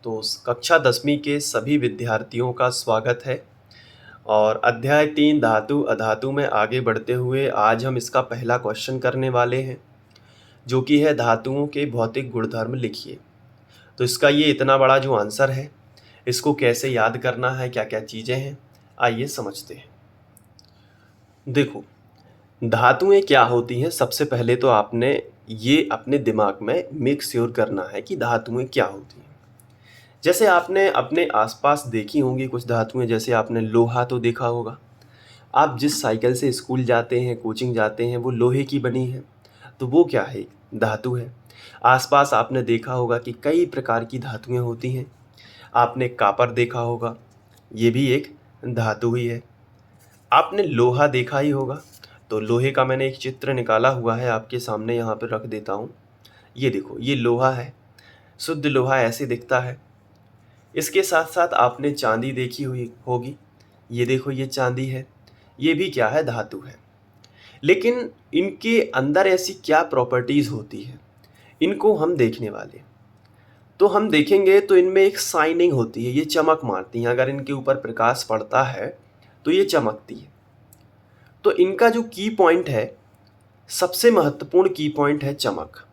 तो कक्षा 10वीं के सभी विद्यार्थियों का स्वागत है और अध्याय 3 धातु अधातु में आगे बढ़ते हुए आज हम इसका पहला क्वेश्चन करने वाले हैं, जो कि है धातुओं के भौतिक गुणधर्म लिखिए। तो इसका ये इतना बड़ा जो आंसर है, इसको कैसे याद करना है, क्या क्या चीज़ें हैं, आइए समझते हैं। देखो, धातुएं क्या होती हैं, सबसे पहले तो आपने ये अपने दिमाग में मेक श्योर करना है कि धातुएं क्या होती हैं। जैसे आपने अपने आसपास देखी होंगी कुछ धातुएं, जैसे आपने लोहा तो देखा होगा। आप जिस साइकिल से स्कूल जाते हैं, कोचिंग जाते हैं, वो लोहे की बनी है, तो वो क्या है, धातु है। आसपास आपने देखा होगा कि कई प्रकार की धातुएं होती हैं। आपने कापर देखा होगा, ये भी एक धातु ही है। आपने लोहा देखा ही होगा, तो लोहे का मैंने एक चित्र निकाला हुआ है, आपके सामने यहाँ पर रख देता हूँ। ये देखो, ये लोहा है, शुद्ध लोहा ऐसे दिखता है। इसके साथ साथ आपने चांदी देखी हुई होगी, ये देखो, ये चांदी है, ये भी क्या है, धातु है। लेकिन इनके अंदर ऐसी क्या प्रॉपर्टीज़ होती है, इनको हम देखने वाले। तो हम देखेंगे तो इनमें एक शाइनिंग होती है, ये चमक मारती हैं। अगर इनके ऊपर प्रकाश पड़ता है तो ये चमकती है। तो इनका जो की पॉइंट है, सबसे महत्वपूर्ण की पॉइंट है चमक।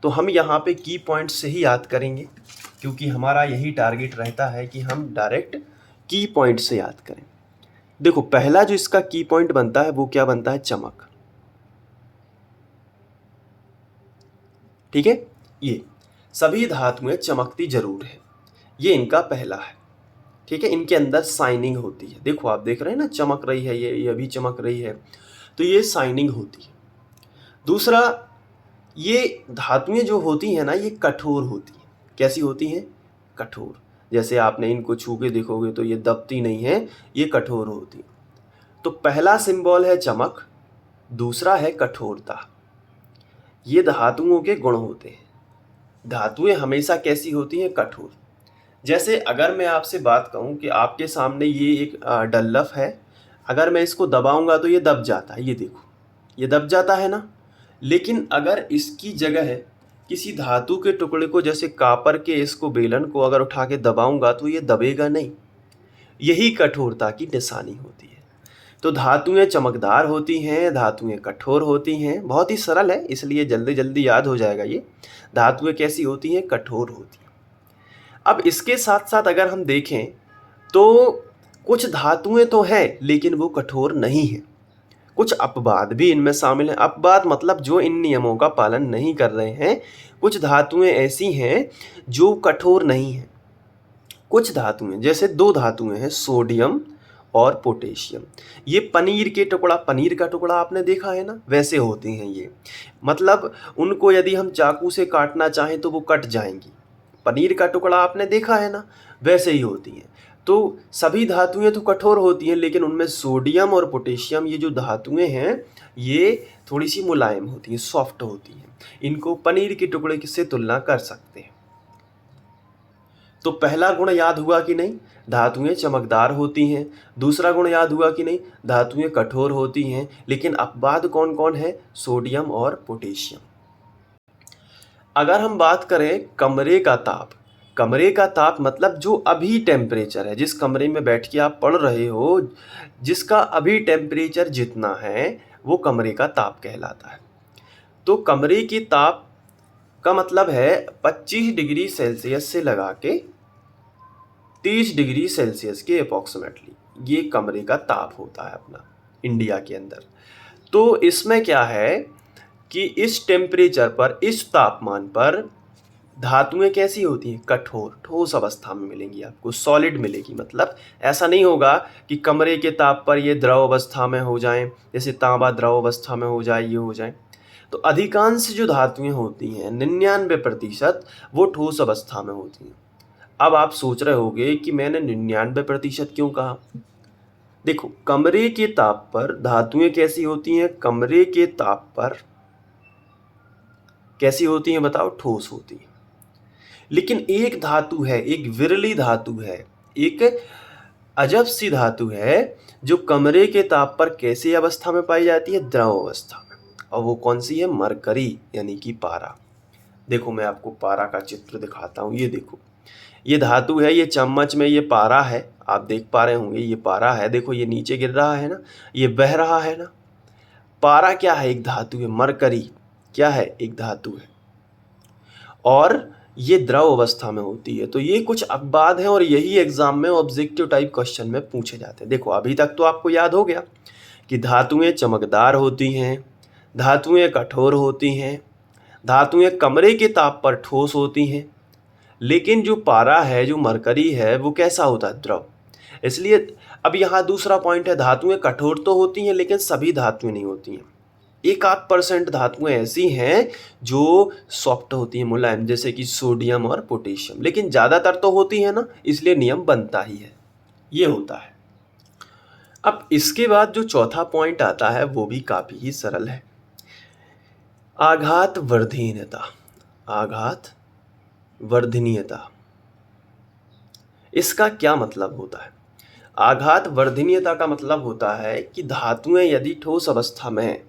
तो हम यहाँ पे की पॉइंट से ही याद करेंगे, क्योंकि हमारा यही टारगेट रहता है कि हम डायरेक्ट की पॉइंट से याद करें। देखो, पहला जो इसका की पॉइंट बनता है वो क्या बनता है, चमक। ठीक है, ये सभी धातुएं चमकती जरूर है, ये इनका पहला है। ठीक है, इनके अंदर शाइनिंग होती है। देखो, आप देख रहे हैं ना, चमक रही है, ये भी चमक रही है, तो ये शाइनिंग होती है। दूसरा, ये धातुएं जो होती हैं ना, ये कठोर होती हैं। कैसी होती हैं, कठोर। जैसे आपने इनको छू के देखोगे तो ये दबती नहीं है, ये कठोर होती है। तो पहला सिंबल है चमक, दूसरा है कठोरता। ये धातुओं के गुण होते हैं। धातुएं हमेशा कैसी होती हैं, कठोर। जैसे अगर मैं आपसे बात कहूँ कि आपके सामने ये एक डल्लफ है, अगर मैं इसको दबाऊंगा तो ये दब जाता है, ये देखो, ये दब जाता है ना। लेकिन अगर इसकी जगह किसी धातु के टुकड़े को, जैसे कापर के इसको बेलन को अगर उठा के दबाऊंगा तो ये दबेगा नहीं। यही कठोरता की निशानी होती है। तो धातुएं चमकदार होती हैं, धातुएं कठोर होती हैं। बहुत ही सरल है, इसलिए जल्दी जल्दी याद हो जाएगा। ये धातुएं कैसी होती हैं, कठोर होती हैं। अब इसके साथ साथ अगर हम देखें तो कुछ धातुएं तो हैं लेकिन वो कठोर नहीं है। कुछ अपवाद भी इनमें शामिल हैं। अपवाद मतलब जो इन नियमों का पालन नहीं कर रहे हैं। कुछ धातुएं ऐसी हैं जो कठोर नहीं हैं। कुछ धातुएं, जैसे दो धातुएं हैं, सोडियम और पोटेशियम। ये पनीर के टुकड़ा, पनीर का टुकड़ा आपने देखा है ना, वैसे होते हैं ये। मतलब उनको यदि हम चाकू से काटना चाहें तो वो कट जाएंगी। पनीर का टुकड़ा आपने देखा है ना, वैसे ही होती हैं। तो सभी धातुएं तो कठोर होती हैं, लेकिन उनमें सोडियम और पोटेशियम, ये जो धातुएं हैं, ये थोड़ी सी मुलायम होती हैं, सॉफ्ट होती हैं। इनको पनीर के टुकड़े से तुलना कर सकते हैं। तो पहला गुण याद हुआ कि नहीं, धातुएं चमकदार होती हैं। दूसरा गुण याद हुआ कि नहीं, धातुएं कठोर होती हैं। लेकिन अपवाद कौन कौन है, सोडियम और पोटेशियम। अगर हम बात करें कमरे का ताप, कमरे का ताप मतलब जो अभी टेम्परेचर है, जिस कमरे में बैठ के आप पढ़ रहे हो, जिसका अभी टेम्परेचर जितना है, वो कमरे का ताप कहलाता है। तो कमरे के ताप का मतलब है 25 डिग्री सेल्सियस से लगा के 30 डिग्री सेल्सियस के अप्रॉक्सीमेटली, ये कमरे का ताप होता है अपना इंडिया के अंदर। तो इसमें क्या है कि इस टेम्परेचर पर, इस तापमान पर धातुएं कैसी होती हैं, कठोर, ठोस अवस्था में मिलेंगी आपको, सॉलिड मिलेगी। मतलब ऐसा नहीं होगा कि कमरे के ताप पर ये द्रव अवस्था में हो जाएं, जैसे तांबा द्रव अवस्था में हो जाए, ये हो जाए। तो अधिकांश जो धातुएं होती हैं, 99%, वो ठोस अवस्था में होती हैं। अब आप सोच रहे होंगे कि मैंने 99% क्यों कहा। देखो, कमरे के ताप पर धातुएं कैसी होती हैं, कमरे के ताप पर कैसी होती हैं बताओ, ठोस होती हैं। लेकिन एक धातु है, एक विरली धातु है, एक अजब सी धातु है, जो कमरे के ताप पर कैसी अवस्था में पाई जाती है, द्रव अवस्था में। और वो कौन सी है, मरकरी, यानी कि पारा। देखो, मैं आपको पारा का चित्र दिखाता हूँ। ये देखो, ये धातु है, ये चम्मच में ये पारा है, आप देख पा रहे होंगे ये पारा है, देखो ये नीचे गिर रहा है ना, ये बह रहा है ना। पारा क्या है? एक धातु है। मरकरी क्या है? एक धातु है, और ये द्रव अवस्था में होती है। तो ये कुछ अपवाद हैं और यही एग्जाम में ऑब्जेक्टिव टाइप क्वेश्चन में पूछे जाते हैं। देखो अभी तक तो आपको याद हो गया कि धातुएं चमकदार होती हैं, धातुएं कठोर होती हैं, धातुएं कमरे के ताप पर ठोस होती हैं, लेकिन जो पारा है, जो मरकरी है, वो कैसा होता है? द्रव। इसलिए अब यहाँ दूसरा पॉइंट है, धातुएं कठोर तो होती हैं लेकिन सभी धातुएं नहीं होती हैं। 1-8% धातुएं ऐसी हैं जो सॉफ्ट होती हैं, मुलायम, जैसे कि सोडियम और पोटेशियम, लेकिन ज़्यादातर तो होती है ना, इसलिए नियम बनता ही है, ये होता है। अब इसके बाद जो चौथा पॉइंट आता है वो भी काफ़ी ही सरल है, आघात वर्धनीयता। आघात वर्धनीयता, इसका क्या मतलब होता है? आघात वर्धनीयता का मतलब होता है कि धातुएं यदि ठोस अवस्था में हैं,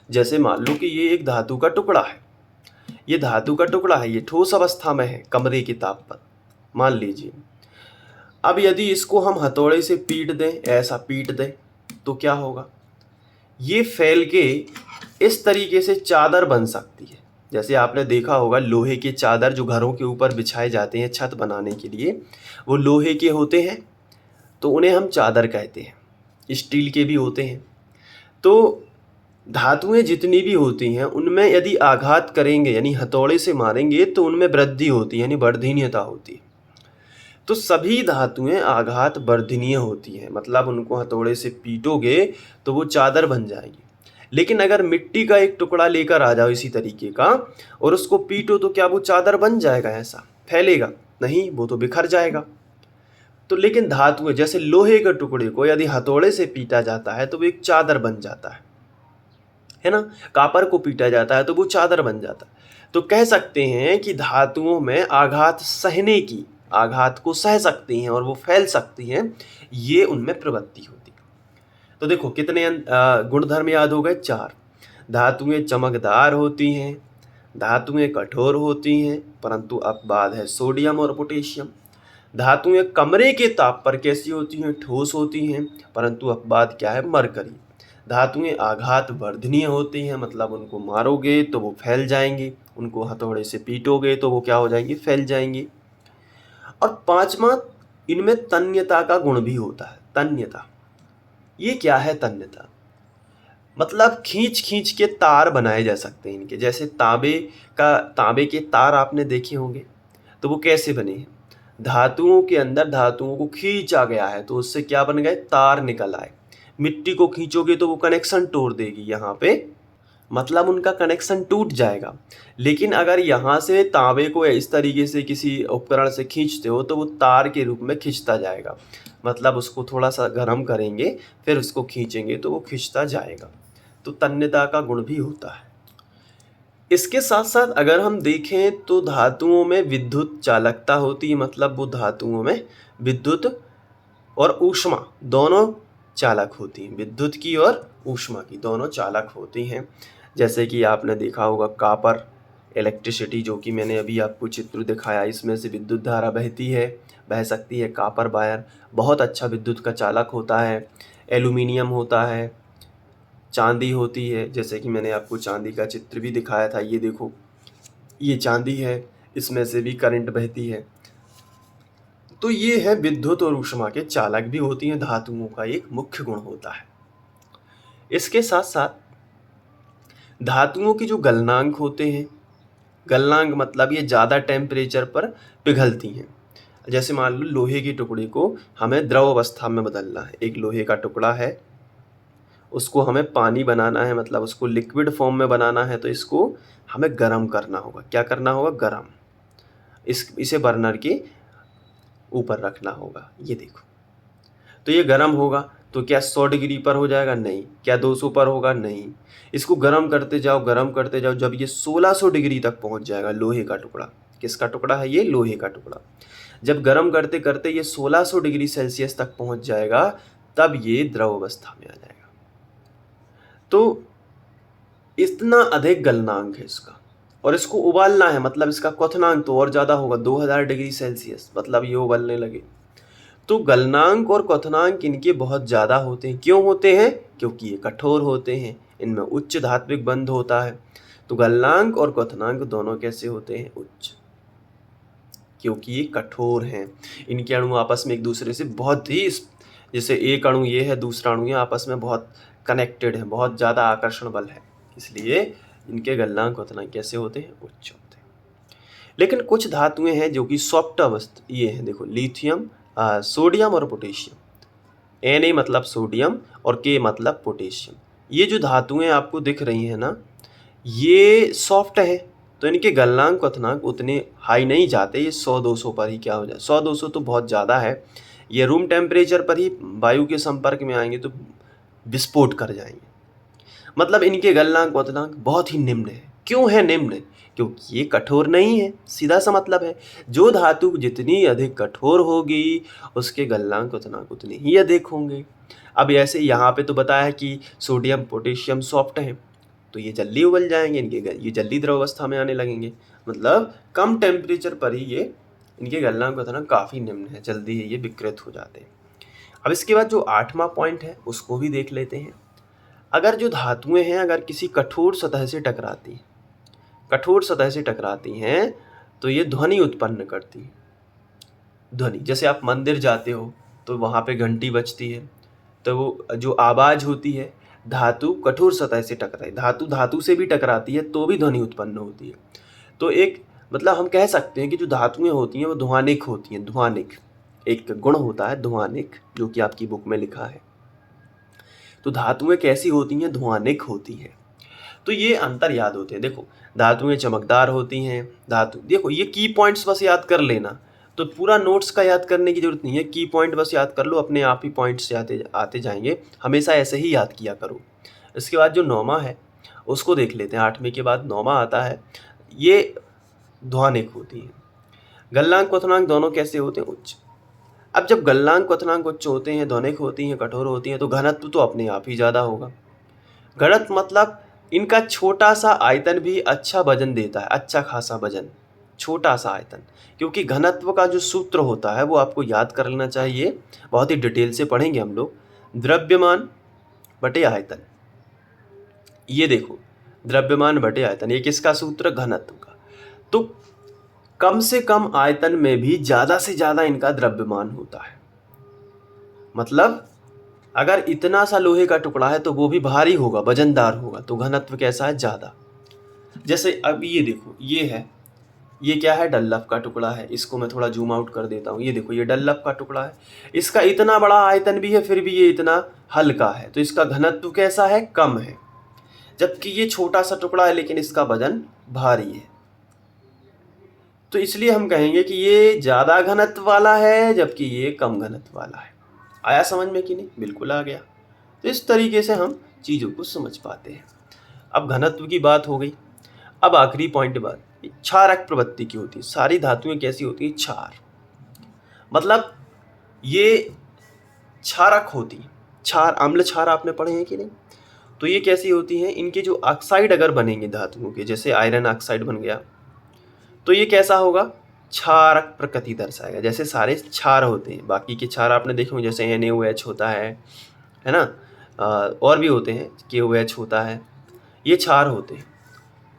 जैसे मान लो कि ये एक धातु का टुकड़ा है, ये धातु का टुकड़ा है, ये ठोस अवस्था में है कमरे के ताप पर, मान लीजिए। अब यदि इसको हम हथौड़े से पीट दें, ऐसा पीट दें, तो क्या होगा? ये फैल के इस तरीके से चादर बन सकती है। जैसे आपने देखा होगा लोहे के चादर जो घरों के ऊपर बिछाए जाते हैं छत बनाने के लिए, वो लोहे के होते हैं, तो उन्हें हम चादर कहते हैं। स्टील के भी होते हैं। तो धातुएं जितनी भी होती हैं उनमें यदि आघात करेंगे, यानी हथौड़े से मारेंगे, तो उनमें वृद्धि होती है, यानी वर्धनीयता होती है। तो सभी धातुएं आघात वर्धनीय होती हैं, मतलब उनको हथौड़े से पीटोगे तो वो चादर बन जाएगी। लेकिन अगर मिट्टी का एक टुकड़ा लेकर आ जाओ इसी तरीके का और उसको पीटो, तो क्या वो चादर बन जाएगा? ऐसा फैलेगा? नहीं, वो तो बिखर जाएगा। तो लेकिन धातुएं, जैसे लोहे के टुकड़े को यदि हथौड़े से पीटा जाता है तो वो एक चादर बन जाता है ना। कापर को पीटा जाता है तो वो चादर बन जाता है। तो कह सकते हैं कि धातुओं में आघात सहने की, आघात को सह सकती हैं और वो फैल सकती हैं, ये उनमें प्रवृत्ति होती है। तो देखो कितने गुणधर्म याद हो गए? 4। धातुएं चमकदार होती हैं, धातुएं कठोर होती हैं, परंतु अपवाद है सोडियम और पोटेशियम। धातुएं कमरे के ताप पर कैसी होती हैं? ठोस होती हैं, परंतु अपवाद क्या है? मरकरी। धातुएं आघात वर्धनीय होती हैं, मतलब उनको मारोगे तो वो फैल जाएंगी, उनको हथौड़े से पीटोगे तो वो क्या हो जाएंगी? फैल जाएंगी। और 5वां, इनमें तन्यता का गुण भी होता है। तन्यता, ये क्या है? तन्यता मतलब खींच खींच के तार बनाए जा सकते हैं इनके। जैसे तांबे के तार आपने देखे होंगे, तो वो कैसे बने हैं? धातुओं के अंदर धातुओं को खींचा गया है तो उससे क्या बन गए? तार निकल आए। मिट्टी को खींचोगे तो वो कनेक्शन तोड़ देगी यहाँ पे, मतलब उनका कनेक्शन टूट जाएगा। लेकिन अगर यहाँ से तांबे को इस तरीके से किसी उपकरण से खींचते हो तो वो तार के रूप में खिंचता जाएगा, मतलब उसको थोड़ा सा गर्म करेंगे फिर उसको खींचेंगे तो वो खिंचता जाएगा। तो तन्यता का गुण भी होता है। इसके साथ साथ अगर हम देखें तो धातुओं में विद्युत चालकता होती है, मतलब वो धातुओं में विद्युत और ऊष्मा दोनों चालक होती हैं। विद्युत की और ऊष्मा की दोनों चालक होती हैं। जैसे कि आपने देखा होगा कापर, इलेक्ट्रिसिटी, जो कि मैंने अभी आपको चित्र दिखाया, इसमें से विद्युत धारा बहती है, बह सकती है। कापर वायर बहुत अच्छा विद्युत का चालक होता है। एल्यूमिनियम होता है, चांदी होती है, जैसे कि मैंने आपको चांदी का चित्र भी दिखाया था। ये देखो, ये चांदी है, इसमें से भी करंट बहती है। तो ये है विद्युत और ऊष्मा के चालक भी होती हैं, धातुओं का एक मुख्य गुण होता है। इसके साथ साथ धातुओं की जो गलनांक होते हैं, गलनांक मतलब ये ज़्यादा टेम्परेचर पर पिघलती हैं। जैसे मान लो लोहे के टुकड़े को हमें द्रव अवस्था में बदलना है। एक लोहे का टुकड़ा है, उसको हमें पानी बनाना है, मतलब उसको लिक्विड फॉर्म में बनाना है, तो इसको हमें गर्म करना होगा। क्या करना होगा? गर्म। इसे बर्नर के ऊपर रखना होगा। ये देखो, तो ये गर्म होगा तो क्या 100 डिग्री पर हो जाएगा? नहीं। क्या 200 पर होगा? नहीं। इसको गर्म करते जाओ, गर्म करते जाओ, जब ये 1600 डिग्री तक पहुंच जाएगा। लोहे का टुकड़ा, किसका टुकड़ा है ये? लोहे का टुकड़ा। जब गर्म करते करते ये 1600 डिग्री सेल्सियस तक पहुंच जाएगा, तब ये द्रव अवस्था में आ जाएगा। तो इतना अधिक गलनांक है इसका, और इसको उबालना है, मतलब इसका क्वथनांक तो और ज़्यादा होगा, 2000 डिग्री सेल्सियस, मतलब ये उबलने लगे। तो गलनांक और क्वथनांक इनके बहुत ज़्यादा होते हैं। क्यों होते हैं? क्योंकि ये कठोर होते हैं, इनमें उच्च धात्विक बंध होता है। तो गलनांक और क्वथनांक दोनों कैसे होते हैं? उच्च, क्योंकि ये कठोर हैं। इनके अणु आपस में एक दूसरे से बहुत ही, जैसे एक अणु ये है, दूसरा अणु ये, आपस में बहुत कनेक्टेड है, बहुत ज़्यादा आकर्षण बल है, इसलिए इनके गलनांक क्वथनांक कैसे होते हैं? उच्च होते हैं। लेकिन कुछ धातुएं हैं जो कि सॉफ्ट अवस्था, ये हैं देखो, लिथियम, सोडियम और पोटेशियम। Na मतलब सोडियम और K मतलब पोटेशियम। ये जो धातुएं आपको दिख रही हैं ना, ये सॉफ्ट है, तो इनके गलनांक क्वथनांक उतने हाई नहीं जाते। ये 100-200 पर ही क्या हो जाए, 100-200 तो बहुत ज़्यादा है। ये रूम टेम्परेचर पर ही वायु के संपर्क में आएंगे तो विस्फोट कर जाएंगे। मतलब इनके गलनांक क्वथनांक बहुत ही निम्न है। क्यों है निम्न? क्योंकि ये कठोर नहीं है, सीधा सा मतलब है। जो धातु जितनी अधिक कठोर होगी उसके गलनांक क्वथनांक उतने ही अधिक होंगे। अब ऐसे यहाँ पे तो बताया है कि सोडियम पोटेशियम सॉफ्ट हैं, तो ये जल्दी उबल जाएंगे, ये जल्दी द्रव अवस्था में आने लगेंगे। मतलब कम टेम्परेचर पर ही ये, इनके गलनांक क्वथनांक काफ़ी निम्न है, जल्दी ही ये विकृत हो जाते हैं। अब इसके बाद जो 8वां पॉइंट है उसको भी देख लेते हैं। अगर जो धातुएं हैं अगर किसी कठोर सतह से टकराती हैं, कठोर सतह से टकराती हैं तो ये ध्वनि उत्पन्न करती हैं। ध्वनि, जैसे आप मंदिर जाते हो तो वहाँ पे घंटी बजती है, तो वो जो आवाज़ होती है, धातु कठोर सतह से टकराई, धातु धातु से भी टकराती है तो भी ध्वनि उत्पन्न होती है। तो एक मतलब हम कह सकते हैं कि जो धातुएं होती हैं वो ध्वनिक होती हैं। ध्वनिक एक गुण होता है, ध्वनिक, जो कि आपकी बुक में लिखा है। तो धातुएं कैसी होती हैं? ध्वनिक होती हैं। तो ये अंतर याद होते हैं। देखो, धातुएं चमकदार होती हैं, धातु, देखो ये की पॉइंट्स बस याद कर लेना, तो पूरा नोट्स का याद करने की जरूरत नहीं है, की पॉइंट बस याद कर लो, अपने आप ही पॉइंट्स आते आते जाएंगे, हमेशा ऐसे ही याद किया करो। इसके बाद जो 9वां है उसको देख लेते हैं। 8वें के बाद 9वां आता है, ये ध्वनिक होती है। गलनांक क्वथनांक दोनों कैसे होते हैं? उच्च। अब जब गलनांक क्वथनांक उच्च होते हैं, ध्वनिक होती हैं, कठोर होती हैं, तो घनत्व तो अपने आप ही ज़्यादा होगा। घनत्व मतलब इनका छोटा सा आयतन भी अच्छा वजन देता है, अच्छा खासा वजन, छोटा सा आयतन। क्योंकि घनत्व का जो सूत्र होता है वो आपको याद कर लेना चाहिए, बहुत ही डिटेल से पढ़ेंगे हम लोग। द्रव्यमान बटे आयतन, ये देखो, द्रव्यमान बटे आयतन, ये किसका सूत्र? घनत्व का। तो कम से कम आयतन में भी ज़्यादा से ज़्यादा इनका द्रव्यमान होता है। मतलब अगर इतना सा लोहे का टुकड़ा है तो वो भी भारी होगा, वजनदार होगा, तो घनत्व कैसा है? ज़्यादा। जैसे अब ये देखो, ये है, ये क्या है? डल्लफ का टुकड़ा है। इसको मैं थोड़ा जूम आउट कर देता हूँ। ये देखो, ये डल्लफ का टुकड़ा है, इसका इतना बड़ा आयतन भी है, फिर भी ये इतना हल्का है, तो इसका घनत्व कैसा है? कम है। जबकि ये छोटा सा टुकड़ा है लेकिन इसका वजन भारी है, तो इसलिए हम कहेंगे कि ये ज़्यादा घनत्व वाला है जबकि ये कम घनत्व वाला है। आया समझ में कि नहीं? बिल्कुल आ गया। तो इस तरीके से हम चीज़ों को समझ पाते हैं। अब घनत्व की बात हो गई। अब आखिरी पॉइंट बात, क्षारक प्रवृत्ति की होती है। सारी धातुएं कैसी होती हैं? क्षार, मतलब ये क्षारक होती हैं। क्षार, अम्ल क्षार आपने पढ़े हैं कि नहीं? तो ये कैसी होती हैं? इनके जो ऑक्साइड अगर बनेंगे धातुओं के, जैसे आयरन ऑक्साइड बन गया, तो ये कैसा होगा? क्षारक प्रकृति दर्शाएगा। जैसे सारे क्षार होते हैं, बाकी के क्षार आपने देखे होंगे, जैसे NaOH होता है ना, और भी होते हैं, KOH होता है, ये क्षार होते हैं।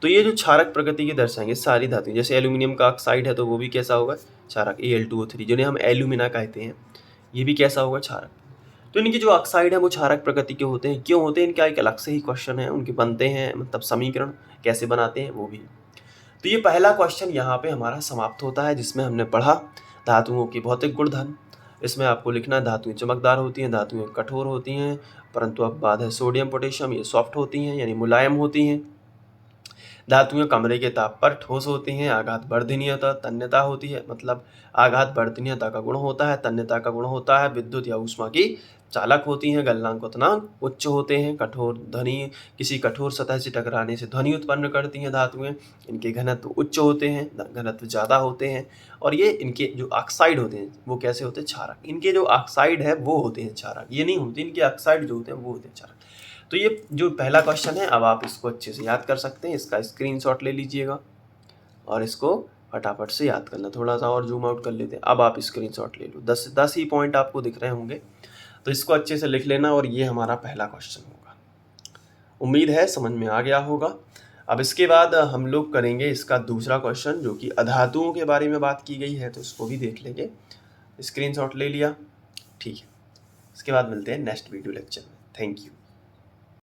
तो ये जो क्षारक प्रकृति के दर्शाएंगे सारी धातुएं, जैसे एल्यूमिनियम का ऑक्साइड है तो वो भी कैसा होगा? क्षारक, Al2O3, जिन्हें हम एल्यूमिना कहते हैं, ये भी कैसा होगा? क्षारक। तो इनके जो ऑक्साइड है वो क्षारक प्रकृति के होते हैं। क्यों होते हैं? इनका एक अलग से ही क्वेश्चन है, उनके बनते हैं, मतलब समीकरण कैसे बनाते हैं वो भी। तो ये पहला क्वेश्चन यहाँ पे हमारा समाप्त होता है, जिसमें हमने पढ़ा धातुओं के भौतिक गुणधर्म। इसमें आपको लिखना, धातुएं चमकदार होती हैं, धातुएं कठोर होती हैं, परंतु अब बात है सोडियम पोटेशियम, ये सॉफ्ट होती हैं यानी मुलायम होती हैं। धातुएं कमरे के ताप पर ठोस होती हैं। आघात वर्धनीयता तन्यता होती है, मतलब आघात वर्धनीयता का गुण होता है, तन्यता का गुण होता है, विद्युत या ऊष्मा की चालक होती हैं। गलनांक क्वथनांक उच्च होते हैं। कठोर ध्वनि, किसी कठोर सतह से टकराने से ध्वनि उत्पन्न करती हैं धातुएं। इनके घनत्व उच्च होते हैं, घनत्व ज़्यादा होते हैं। और ये इनके जो ऑक्साइड होते हैं वो कैसे होते हैं? क्षारक। इनके जो ऑक्साइड है वो होते हैं क्षारक, ये नहीं होते, इनके ऑक्साइड जो होते हैं वो होते हैं क्षारक। तो ये जो पहला क्वेश्चन है, अब आप इसको अच्छे से याद कर सकते हैं, इसका स्क्रीनशॉट ले लीजिएगा। और इसको फटाफट से याद करना। थोड़ा सा और जूम आउट कर लेते हैं। अब आप स्क्रीनशॉट ले लो, 10 ही पॉइंट आपको दिख रहे होंगे, तो इसको अच्छे से लिख लेना और ये हमारा पहला क्वेश्चन होगा। उम्मीद है समझ में आ गया होगा। अब इसके बाद हम लोग करेंगे इसका दूसरा क्वेश्चन, जो कि अधातुओं के बारे में बात की गई है, तो इसको भी देख लेंगे। स्क्रीनशॉट ले लिया, ठीक है। इसके बाद मिलते हैं नेक्स्ट वीडियो लेक्चर में। Thank you.